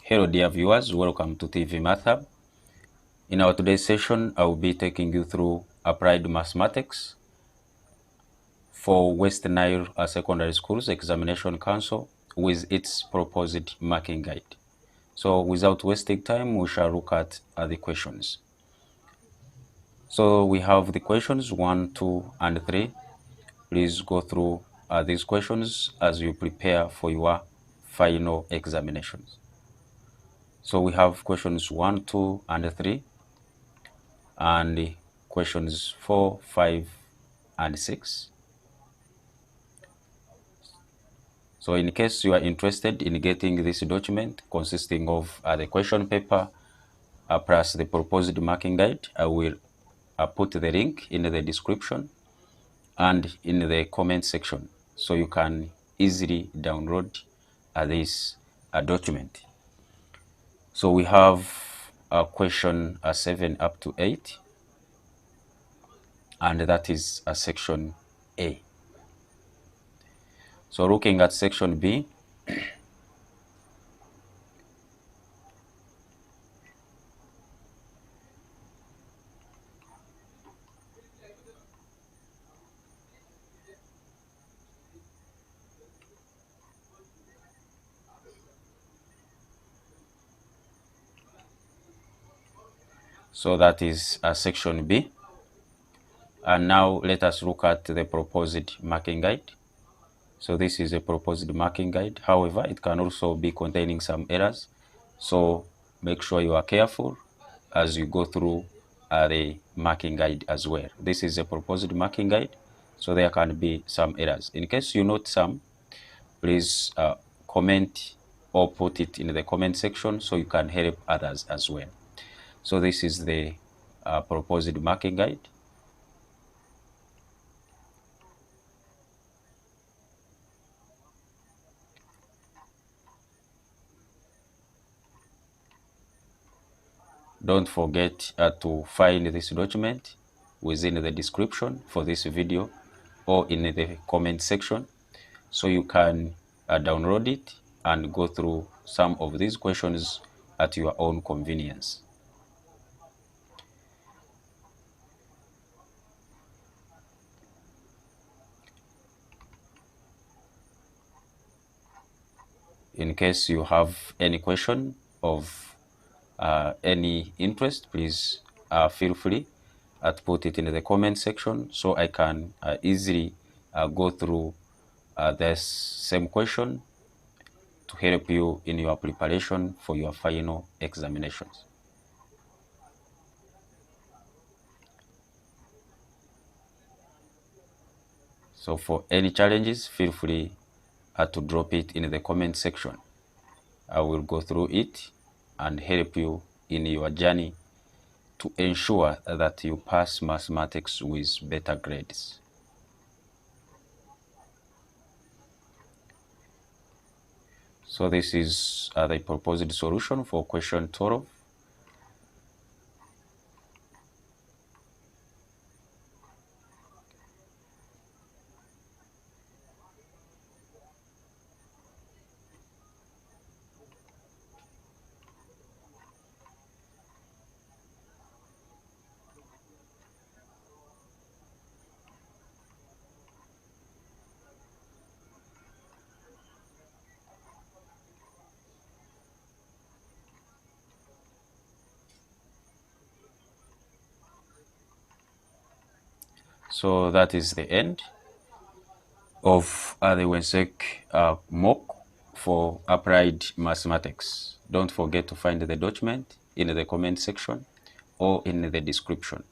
Hello dear viewers, welcome to TV Math Hub. In our today's session, I will be taking you through Applied Mathematics for West Nile Secondary Schools Examination Council with its proposed marking guide. So without wasting time, we shall look at the questions. So we have the questions 1, 2, and 3. Please go through these questions as you prepare for your final examinations. So we have questions 1, 2, and 3, and questions 4, 5, and 6. So in case you are interested in getting this document consisting of the question paper plus the proposed marking guide, I will put the link in the description and in the comment section so you can easily download this document. So we have question 7 up to 8, and that is section A. So looking at section B, so that is section B. And now let us look at the proposed marking guide. So this is a proposed marking guide. However, it can also be containing some errors. So make sure you are careful as you go through the marking guide as well. This is a proposed marking guide, so there can be some errors. In case you note some, please comment or put it in the comment section so you can help others as well. So this is the proposed marking guide. Don't forget to find this document within the description for this video or in the comment section so you can download it and go through some of these questions at your own convenience. In case you have any question of any interest, please feel free to put it in the comment section so I can easily go through this same question to help you in your preparation for your final examinations. So for any challenges, feel free to drop it in the comment section. I will go through it and help you in your journey to ensure that you pass mathematics with better grades. So this is the proposed solution for question 12. So that is the end of the WENSSEC mock for Applied Mathematics. Don't forget to find the document in the comment section or in the description.